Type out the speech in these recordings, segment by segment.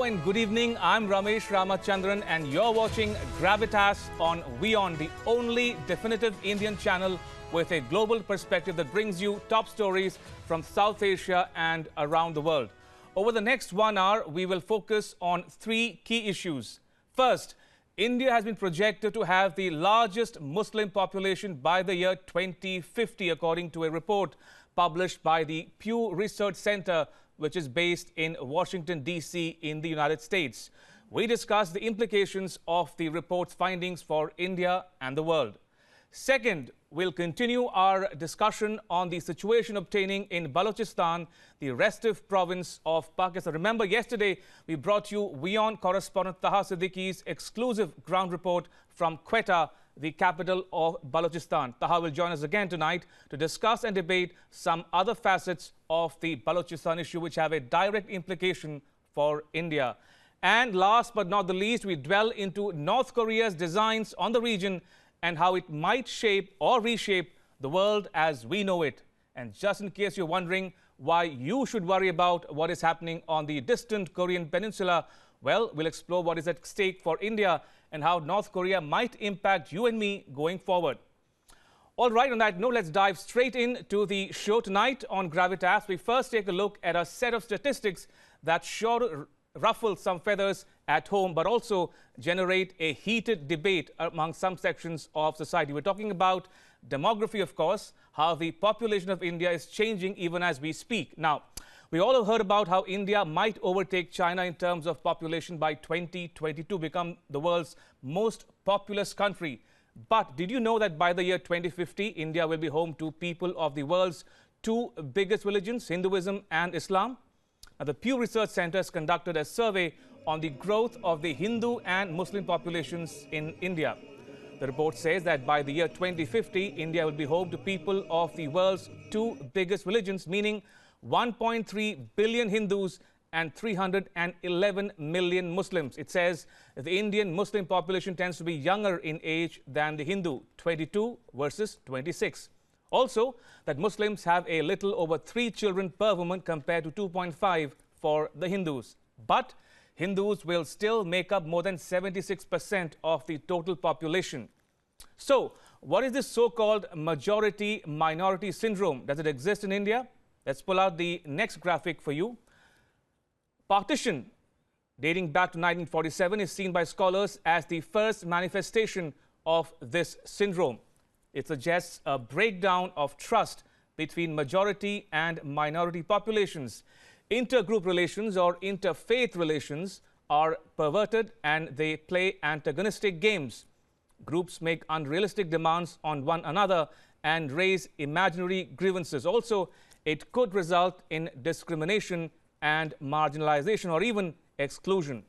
Hello and good evening. I'm Ramesh Ramachandran and you're watching Gravitas on WION, the only definitive Indian channel with a global perspective that brings you top stories from South Asia and around the world. Over the next 1 hour, we will focus on 3 key issues. First, India has been projected to have the largest Muslim population by the year 2050, according to a report published by the Pew Research Centre, which is based in Washington, D.C. in the United States. We discuss the implications of the report's findings for India and the world. Second, we'll continue our discussion on the situation obtaining in Balochistan, the restive province of Pakistan. Remember, yesterday we brought you WION correspondent Taha Siddiqui's exclusive ground report from Quetta, the capital of Balochistan. Taha will join us again tonight to discuss and debate some other facets of the Balochistan issue which have a direct implication for India. And last but not the least, we dwell into North Korea's designs on the region and how it might shape or reshape the world as we know it. And just in case you're wondering why you should worry about what is happening on the distant Korean peninsula, well, we'll explore what is at stake for India and how North Korea might impact you and me going forward. All right, on that note, let's dive straight into the show tonight on Gravitas. We first take a look at a set of statistics that sure to ruffle some feathers at home, but also generate a heated debate among some sections of society. We're talking about demography, of course, how the population of India is changing even as we speak. Now, we all have heard about how India might overtake China in terms of population by 2022, become the world's most populous country. But did you know that by the year 2050, India will be home to people of the world's 2 biggest religions, Hinduism and Islam? Now, the Pew Research Centre has conducted a survey on the growth of the Hindu and Muslim populations in India. The report says that by the year 2050, India will be home to people of the world's 2 biggest religions, meaning 1.3 billion Hindus and 311 million Muslims. It says the Indian Muslim population tends to be younger in age than the Hindu, 22 versus 26. Also, that Muslims have a little over 3 children per woman compared to 2.5 for the Hindus. But Hindus will still make up more than 76% of the total population. So, what is this so-called majority-minority syndrome? Does it exist in India? Let's pull out the next graphic for you. Partition, dating back to 1947, is seen by scholars as the first manifestation of this syndrome. It suggests a breakdown of trust between majority and minority populations. Intergroup relations or interfaith relations are perverted and they play antagonistic games. Groups make unrealistic demands on one another and raise imaginary grievances. Also, it could result in discrimination and marginalization or even exclusion.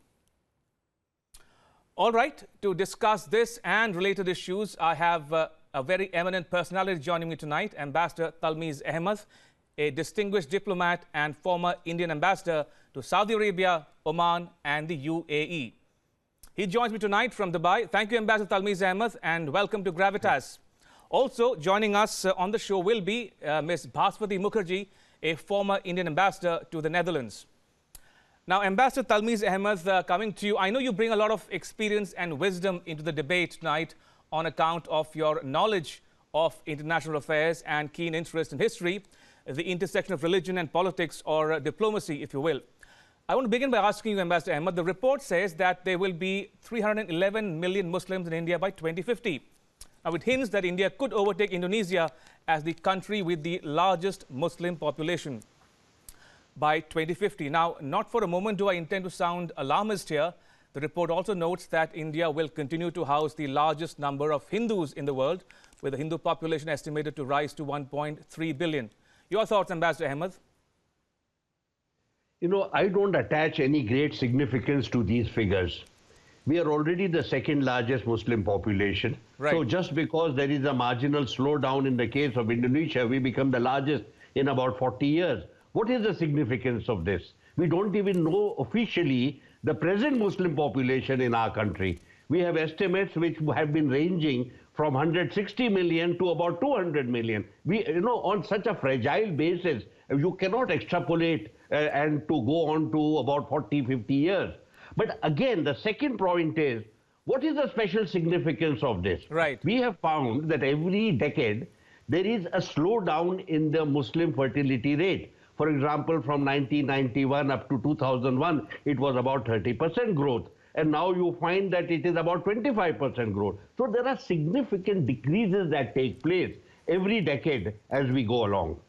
All right, to discuss this and related issues, I have a very eminent personality joining me tonight, Ambassador Talmiz Ahmed, a distinguished diplomat and former Indian ambassador to Saudi Arabia, Oman and the UAE. He joins me tonight from Dubai. Thank you, Ambassador Talmiz Ahmed, and welcome to Gravitas. Also joining us on the show will be Ms. Bhaswati Mukherjee, a former Indian ambassador to the Netherlands. Now, Ambassador Talmiz Ahmed, coming to you, I know you bring a lot of experience and wisdom into the debate tonight on account of your knowledge of international affairs and keen interest in history, the intersection of religion and politics, or diplomacy, if you will. I want to begin by asking you, Ambassador Ahmed, the report says that there will be 311 million Muslims in India by 2050. Now, it hints that India could overtake Indonesia as the country with the largest Muslim population by 2050. Now, not for a moment do I intend to sound alarmist here. The report also notes that India will continue to house the largest number of Hindus in the world, with the Hindu population estimated to rise to 1.3 billion. Your thoughts, Ambassador Ahmed? You know, I don't attach any great significance to these figures. We are already the 2nd largest Muslim population. Right. So just because there is a marginal slowdown in the case of Indonesia, we become the largest in about 40 years. What is the significance of this? We don't even know officially the present Muslim population in our country. We have estimates which have been ranging from 160 million to about 200 million. On such a fragile basis, you cannot extrapolate and to go on to about 40, 50 years. But again, the second point is, what is the special significance of this? Right. We have found that every decade, there is a slowdown in the Muslim fertility rate. For example, from 1991 up to 2001, it was about 30% growth. And now you find that it is about 25% growth. So there are significant decreases that take place every decade as we go along.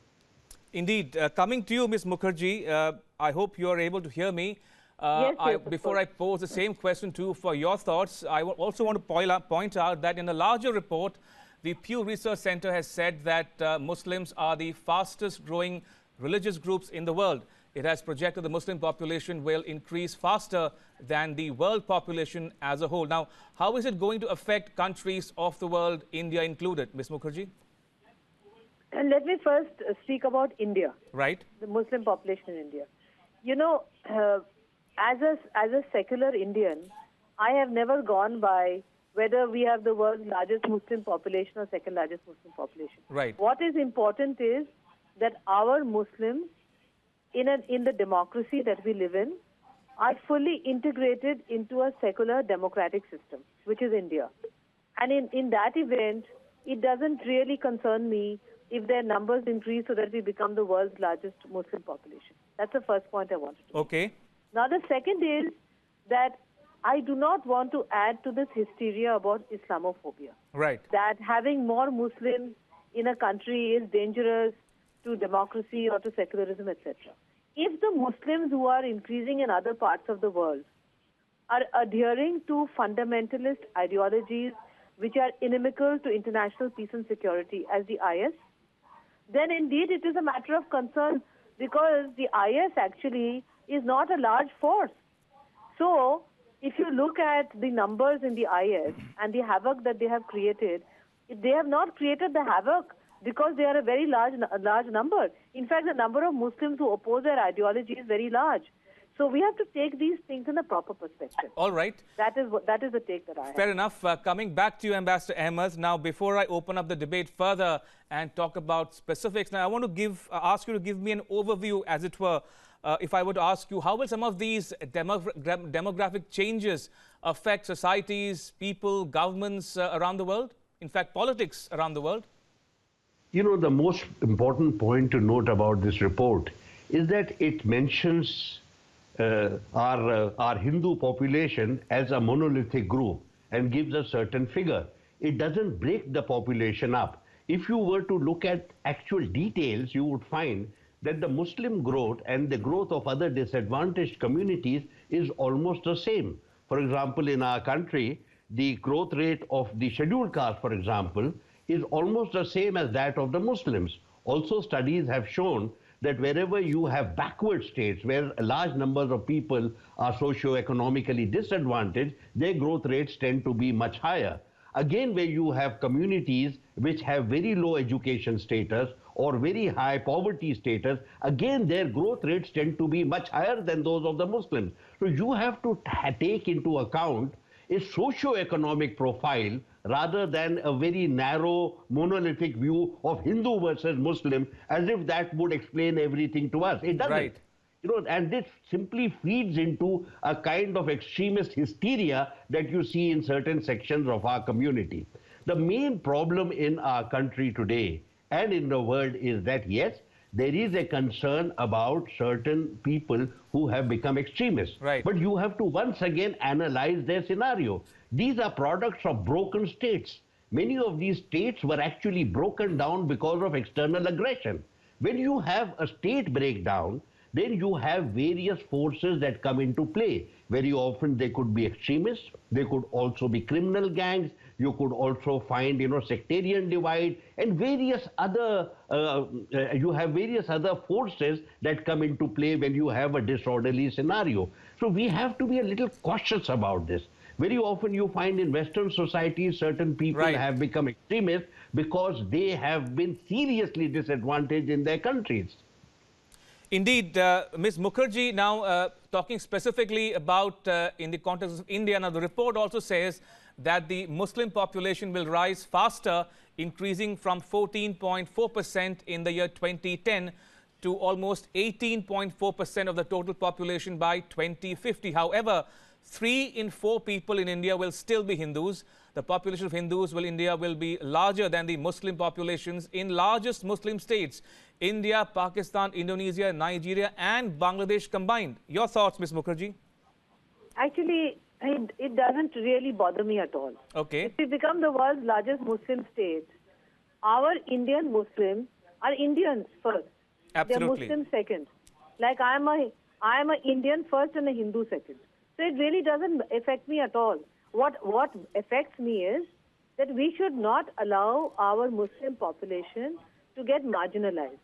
Indeed. Coming to you, Ms. Mukherjee, I hope you are able to hear me. Yes, before I pose the same question to you for your thoughts, I also want to point out that in a larger report, the Pew Research Centre has said that Muslims are the fastest growing religious groups in the world. It has projected the Muslim population will increase faster than the world population as a whole. Now, how is it going to affect countries of the world, India included, Ms. Mukherjee? And let me first speak about India. Right. The Muslim population in India. You know, as a secular Indian, I have never gone by whether we have the world's largest Muslim population or second largest Muslim population. Right. What is important is that our Muslims, in the democracy that we live in, are fully integrated into a secular democratic system, which is India. And in that event, it doesn't really concern me if their numbers increase so that we become the world's largest Muslim population. That's the first point I wanted to make. Okay. Now, the second is that I do not want to add to this hysteria about Islamophobia. Right. That having more Muslims in a country is dangerous to democracy or to secularism, etc. If the Muslims who are increasing in other parts of the world are adhering to fundamentalist ideologies which are inimical to international peace and security as the IS, then indeed it is a matter of concern, because the IS actually is not a large force. So if you look at the numbers in the IS and the havoc that they have created, they have not created the havoc because they are a very large number. In fact, the number of Muslims who oppose their ideology is very large. So we have to take these things in a proper perspective. All right. That is the take that I have. Fair enough. Coming back to you, Ambassador Ahmed. Now, before I open up the debate further and talk about specifics, now I want to ask you to give me an overview, as it were. If I were to ask you, how will some of these demographic changes affect societies, people, governments around the world? In fact, politics around the world? You know, the most important point to note about this report is that it mentions our Hindu population as a monolithic group and gives a certain figure. It doesn't break the population up. If you were to look at actual details, you would find that the Muslim growth and the growth of other disadvantaged communities is almost the same. For example, in our country, the growth rate of the scheduled caste, for example, is almost the same as that of the Muslims. Also, studies have shown that wherever you have backward states, where large numbers of people are socio-economically disadvantaged, their growth rates tend to be much higher. Again, where you have communities which have very low education status or very high poverty status, again, their growth rates tend to be much higher than those of the Muslims. So you have to take into account a socio-economic profile rather than a very narrow monolithic view of Hindu versus Muslim, as if that would explain everything to us. It doesn't. Right. You know, and this simply feeds into a kind of extremist hysteria that you see in certain sections of our community. The main problem in our country today and in the world is that, yes, there is a concern about certain people who have become extremists. Right. But you have to once again analyze their scenario. These are products of broken states. Many of these states were actually broken down because of external aggression. When you have a state breakdown, then you have various forces that come into play. Very often they could be extremists, they could also be criminal gangs, you could also find, sectarian divide, and various other, you have various other forces that come into play when you have a disorderly scenario. So we have to be a little cautious about this. Very often you find in Western societies, certain people have become extremists because they have been seriously disadvantaged in their countries. Indeed, Ms. Mukherjee, now talking specifically about in the context of India, now the report also says that the Muslim population will rise faster, increasing from 14.4% in the year 2010 to almost 18.4% of the total population by 2050. However, 3 in 4 people in India will still be Hindus. The population of Hindus in India will be larger than the Muslim populations in largest Muslim states, India, Pakistan, Indonesia, Nigeria and Bangladesh combined. Your thoughts, Ms. Mukherjee? Actually, it doesn't really bother me at all. Okay. If we become the world's largest Muslim state, our Indian Muslims are Indians first. Absolutely. They're Muslims second. Like I am a Indian first and a Hindu second. So it really doesn't affect me at all. What affects me is that we should not allow our Muslim population to get marginalized.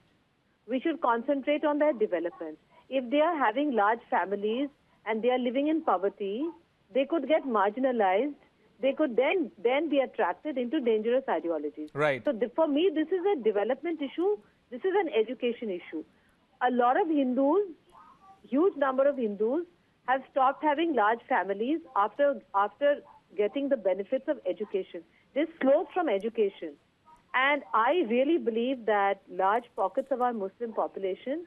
We should concentrate on their development. If they are having large families and they are living in poverty, they could get marginalized. They could then be attracted into dangerous ideologies. Right. So for me, this is a development issue. This is an education issue. A lot of Hindus, huge number of Hindus, have stopped having large families after getting the benefits of education. This flows from education. And I really believe that large pockets of our Muslim population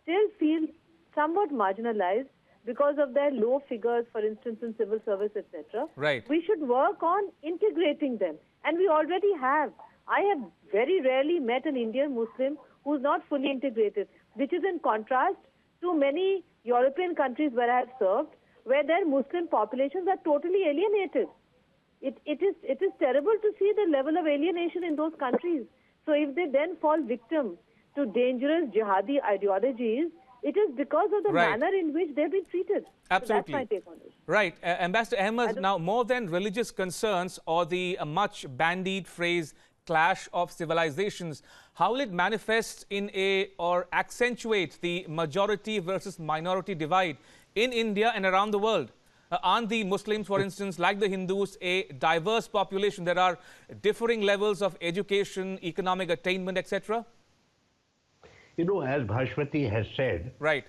still feel somewhat marginalized because of their low figures, for instance, in civil service, etc. Right. We should work on integrating them. And we already have. I have very rarely met an Indian Muslim who's not fully integrated, which is in contrast to many European countries where I have served, where their Muslim populations are totally alienated. It is terrible to see the level of alienation in those countries. So if they then fall victim to dangerous jihadi ideologies, it is because of the manner in which they've been treated. Absolutely. So that's my take on it. Right. Ambassador Ahmed, now more than religious concerns or the much bandied phrase clash of civilizations, how will it manifest in or accentuate the majority versus minority divide in India and around the world? Aren't the Muslims, for instance, like the Hindus, a diverse population? There are differing levels of education, economic attainment, etc. You know, as Bhashwati has said, right,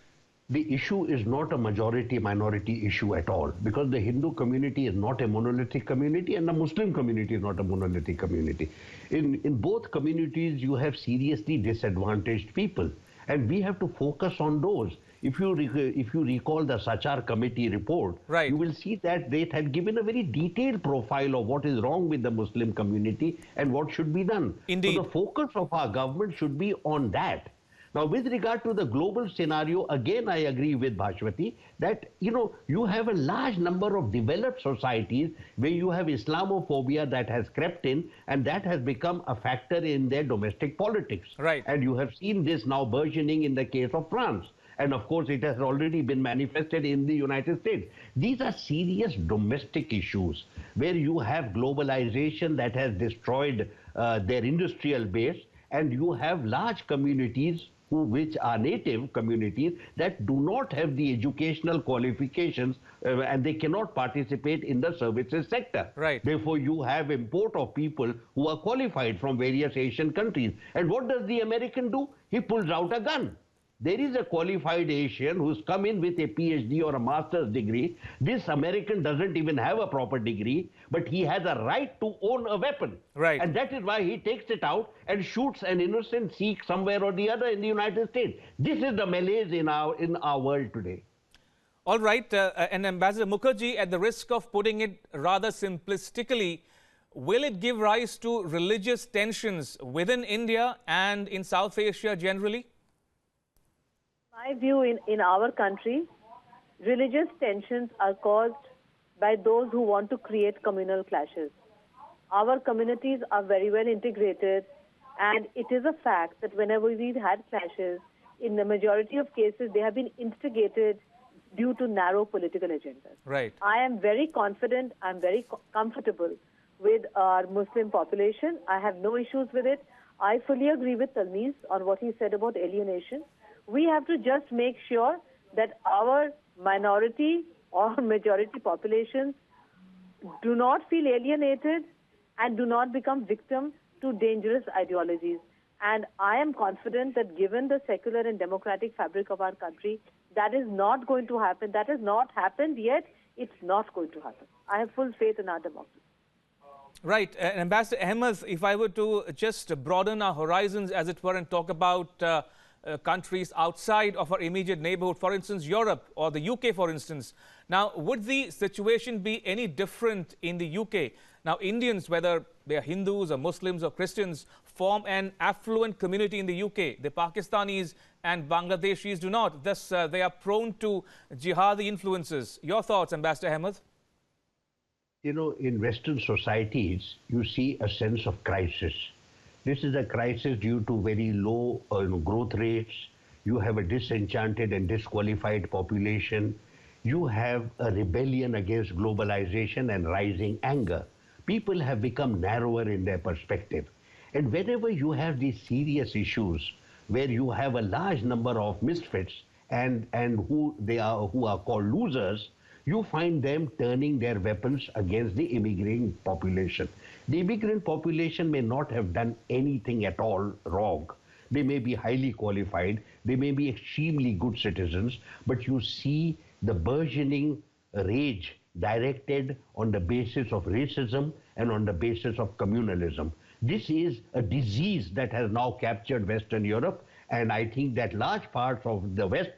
the issue is not a majority-minority issue at all, because the Hindu community is not a monolithic community and the Muslim community is not a monolithic community. In both communities, you have seriously disadvantaged people, and we have to focus on those. If you recall the Sachar committee report, you will see that they had given a very detailed profile of what is wrong with the Muslim community and what should be done. Indeed. So the focus of our government should be on that. Now, with regard to the global scenario, again, I agree with Bhashwati that, you know, you have a large number of developed societies where you have Islamophobia that has crept in, and that has become a factor in their domestic politics. Right. And you have seen this now burgeoning in the case of France. And of course, it has already been manifested in the United States. These are serious domestic issues where you have globalization that has destroyed their industrial base, and you have large communities which are native communities that do not have the educational qualifications and they cannot participate in the services sector. Right. Therefore, you have import of people who are qualified from various Asian countries. And what does the American do? He pulls out a gun. There is a qualified Asian who's come in with a PhD or a master's degree. This American doesn't even have a proper degree, but he has a right to own a weapon. Right. And that is why he takes it out and shoots an innocent Sikh somewhere or the other in the United States. This is the malaise in our world today. All right. And Ambassador Mukherjee, at the risk of putting it rather simplistically, will it give rise to religious tensions within India and in South Asia generally? My view in our country, religious tensions are caused by those who want to create communal clashes. Our communities are very well integrated, and it is a fact that whenever we've had clashes, in the majority of cases, they have been instigated due to narrow political agendas. Right. I am very confident, I'm very comfortable with our Muslim population. I have no issues with it. I fully agree with Talmiz on what he said about alienation. We have to just make sure that our minority or majority populations do not feel alienated and do not become victim to dangerous ideologies. And I am confident that given the secular and democratic fabric of our country, that is not going to happen. That has not happened yet. It's not going to happen. I have full faith in our democracy. Right. Ambassador Ahmed, if I were to just broaden our horizons, as it were, and talk about countries outside of our immediate neighborhood, for instance, Europe or the UK, for instance. Now, would the situation be any different in the UK? Now, Indians, whether they are Hindus or Muslims or Christians, form an affluent community in the UK. The Pakistanis and Bangladeshis do not. Thus, they are prone to jihadi influences. Your thoughts, Ambassador Ahmed? You know, in Western societies, you see a sense of crisis. This is a crisis due to very low growth rates. You have a disenchanted and disqualified population. You have a rebellion against globalization and rising anger. People have become narrower in their perspective. And whenever you have these serious issues where you have a large number of misfits and who are called losers, you find them turning their weapons against the immigrant population. The immigrant population may not have done anything at all wrong. They may be highly qualified, they may be extremely good citizens, but you see the burgeoning rage directed on the basis of racism and on the basis of communalism. This is a disease that has now captured Western Europe, and I think that large parts of the West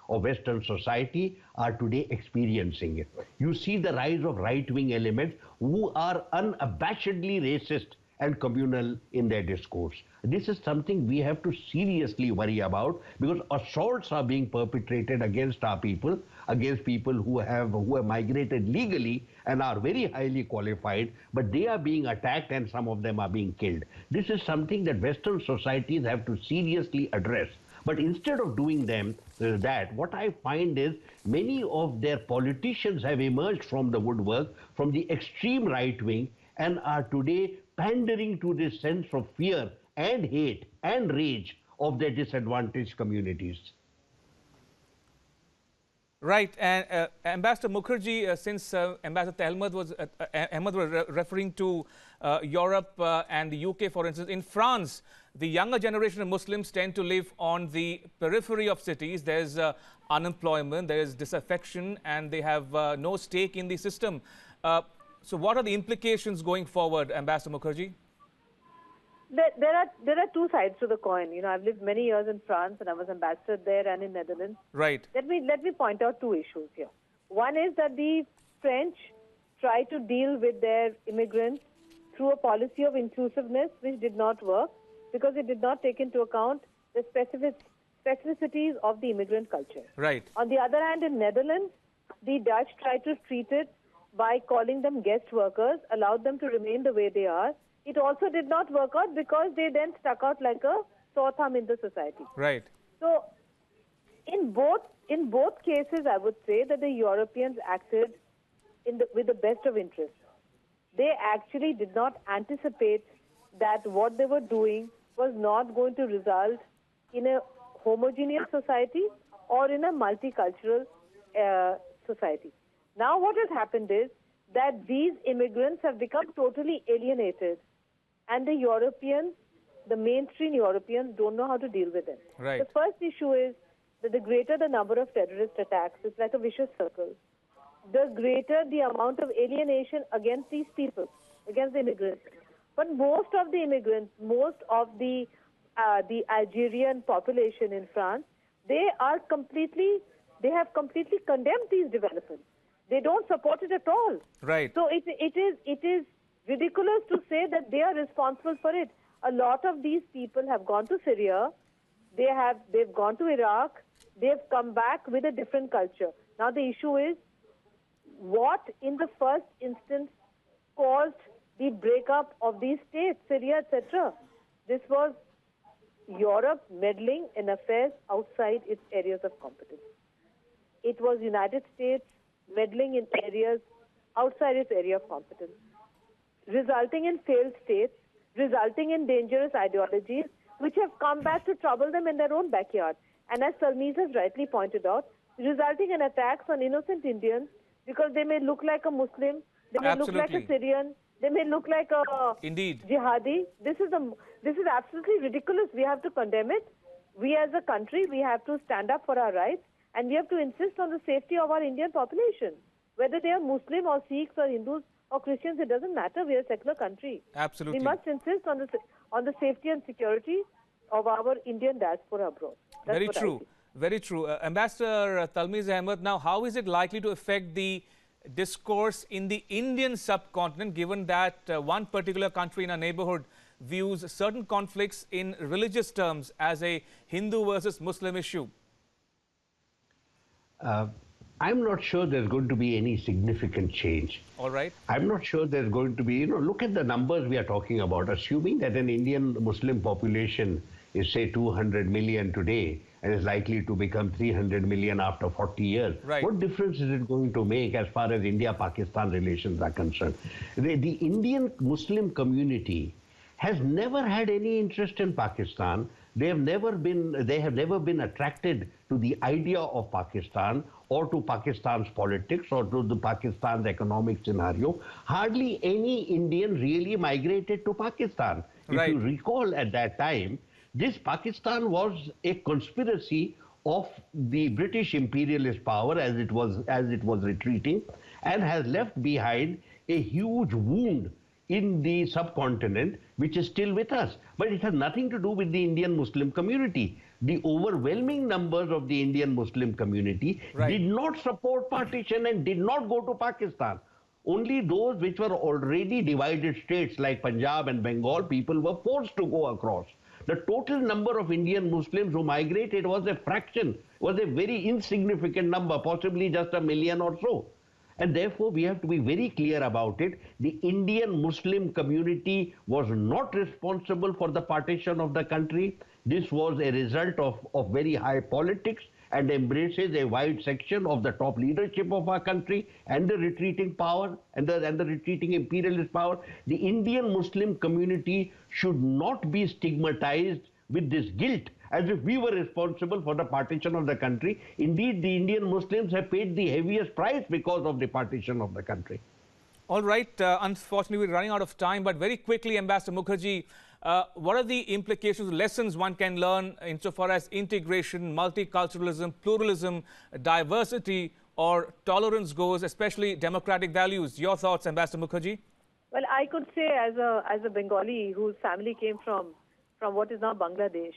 of Western society are today experiencing it. You see the rise of right-wing elements who are unabashedly racist and communal in their discourse. This is something we have to seriously worry about, because assaults are being perpetrated against our people, against people who have migrated legally and are very highly qualified, but they are being attacked and some of them are being killed. This is something that Western societies have to seriously address. But instead of doing that, what I find is many of their politicians have emerged from the woodwork, from the extreme right wing, and are today pandering to this sense of fear and hate and rage of their disadvantaged communities. Right, and Ambassador Mukherjee, since Ambassador Ahmed was referring to Europe and the UK, for instance, in France, the younger generation of Muslims tend to live on the periphery of cities. There's unemployment, there is disaffection, and they have no stake in the system. So what are the implications going forward, Ambassador Mukherjee? There are two sides to the coin. You know, I've lived many years in France, and I was ambassador there and in Netherlands. Right. Let me point out two issues here. One is that the French try to deal with their immigrants through a policy of inclusiveness, which did not work because it did not take into account the specificities of the immigrant culture. Right. On the other hand, in Netherlands, the Dutch tried to treat it by calling them guest workers, allowed them to remain the way they are. It also did not work out because they then stuck out like a sore thumb in the society. Right. So, in both cases, I would say that the Europeans acted with the best of interest. They actually did not anticipate that what they were doing was not going to result in a homogeneous society or in a multicultural society. Now what has happened is that these immigrants have become totally alienated, and the Europeans, the mainstream Europeans, don't know how to deal with it. Right. The first issue is that the greater the number of terrorist attacks, it's like a vicious circle, the greater the amount of alienation against these people, against the immigrants. But most of the immigrants, most of the Algerian population in France, they have completely condemned these developments. They don't support it at all. Right. So it is ridiculous to say that they are responsible for it. A lot of these people have gone to Syria, they've gone to Iraq, they've come back with a different culture. Now the issue is, what in the first instance caused the breakup of these states, Syria, etc.? This was Europe meddling in affairs outside its areas of competence. It was United States meddling in areas outside its area of competence, resulting in failed states, resulting in dangerous ideologies, which have come back to trouble them in their own backyard. And as Salmeez has rightly pointed out, resulting in attacks on innocent Indians because they may look like a Muslim, they may look like a Syrian, they may look like a jihadi. This is absolutely ridiculous. We have to condemn it. We as a country, we have to stand up for our rights, and we have to insist on the safety of our Indian population. Whether they are Muslim or Sikhs or Hindus or Christians, it doesn't matter. We are a secular country. Absolutely. We must insist on the safety and security of our Indian diaspora abroad. That's very what I true. think. Very true. Ambassador Talmiz Ahmed, now how is it likely to affect the discourse in the Indian subcontinent, given that one particular country in our neighborhood views certain conflicts in religious terms as a Hindu versus Muslim issue? I'm not sure there's going to be any significant change. All right. I'm not sure there's going to be, look at the numbers we are talking about. Assuming that an Indian Muslim population is, say, 200 million today and is likely to become 300 million after 40 years, right. What difference is it going to make as far as India-Pakistan relations are concerned? The Indian Muslim community has never had any interest in Pakistan. They have never been attracted to the idea of Pakistan or to Pakistan's politics or to the Pakistan's economic scenario. Hardly any Indian really migrated to Pakistan. Right. If you recall, at that time, this Pakistan was a conspiracy of the British imperialist power as it was retreating, and has left behind a huge wound in the subcontinent, which is still with us. But it has nothing to do with the Indian Muslim community. The overwhelming numbers of the Indian Muslim community did not support partition and did not go to Pakistan. Only those which were already divided states like Punjab and Bengal, people were forced to go across. The total number of Indian Muslims who migrated was a fraction, was a very insignificant number, possibly just 1 million or so. And therefore, we have to be very clear about it. The Indian Muslim community was not responsible for the partition of the country. This was a result of very high politics and embraces a wide section of the top leadership of our country and the retreating power and the retreating imperialist power. The Indian Muslim community should not be stigmatized with this guilt as if we were responsible for the partition of the country. Indeed, the Indian Muslims have paid the heaviest price because of the partition of the country. All right. Unfortunately, we're running out of time, but very quickly, Ambassador Mukherjee, what are the implications, lessons one can learn insofar as integration, multiculturalism, pluralism, diversity or tolerance goes, especially democratic values? Your thoughts, Ambassador Mukherjee? Well, I could say as a Bengali whose family came from what is now Bangladesh,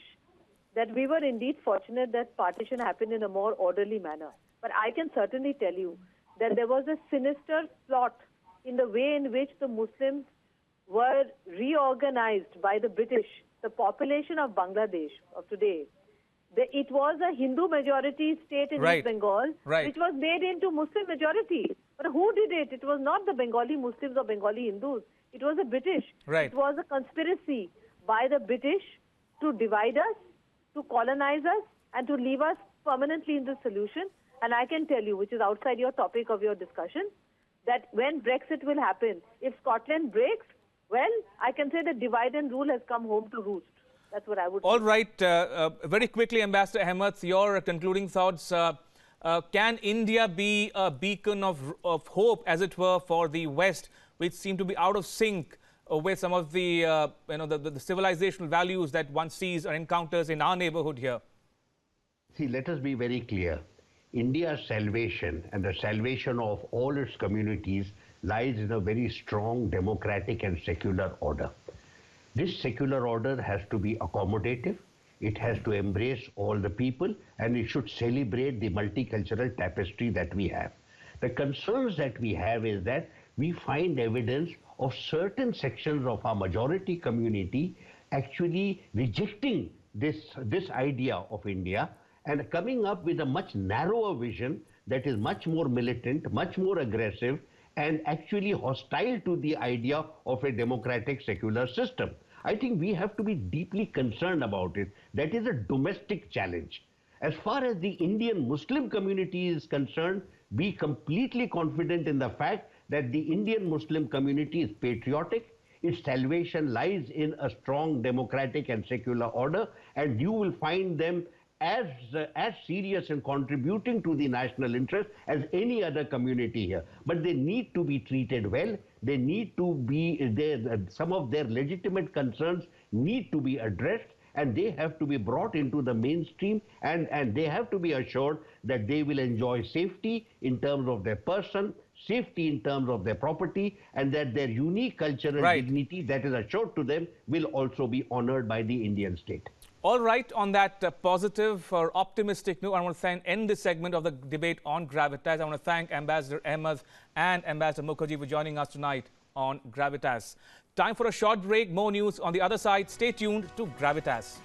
that we were indeed fortunate that partition happened in a more orderly manner. But I can certainly tell you that there was a sinister plot in the way in which the Muslims were reorganized by the British. The population of Bangladesh of today, it was a Hindu majority state in East Bengal, which was made into Muslim majority. But who did it? It was not the Bengali Muslims or Bengali Hindus. It was the British. It was a conspiracy by the British to divide us, to colonize us, and to leave us permanently in the solution. And I can tell you, which is outside your topic of your discussion, that when Brexit will happen, if Scotland breaks, well, I can say that divide and rule has come home to roost. That's what I would say. All right. Very quickly, Ambassador Ahmed, your concluding thoughts. Can India be a beacon of hope, as it were, for the West, which seem to be out of sync with some of the, the civilizational values that one sees or encounters in our neighborhood here? See, let us be very clear. India's salvation and the salvation of all its communities lies in a very strong democratic and secular order. This secular order has to be accommodative, it has to embrace all the people, and it should celebrate the multicultural tapestry that we have. The concerns that we have is that we find evidence of certain sections of our majority community actually rejecting this idea of India and coming up with a much narrower vision that is much more militant, much more aggressive, and actually hostile to the idea of a democratic secular system. I think we have to be deeply concerned about it. That is a domestic challenge. As far as the Indian Muslim community is concerned, be completely confident in the fact that the Indian Muslim community is patriotic. Its salvation lies in a strong democratic and secular order, and you will find them as serious in contributing to the national interest as any other community here. But they need to be treated well. They need to be, some of their legitimate concerns need to be addressed, and they have to be brought into the mainstream, and they have to be assured that they will enjoy safety in terms of their person, safety in terms of their property, and that their unique cultural dignity that is assured to them will also be honored by the Indian state. All right, on that positive or optimistic note, I want to end this segment of the debate on Gravitas. I want to thank Ambassador Ahmed and Ambassador Mukherjee for joining us tonight on Gravitas. Time for a short break. More news on the other side. Stay tuned to Gravitas.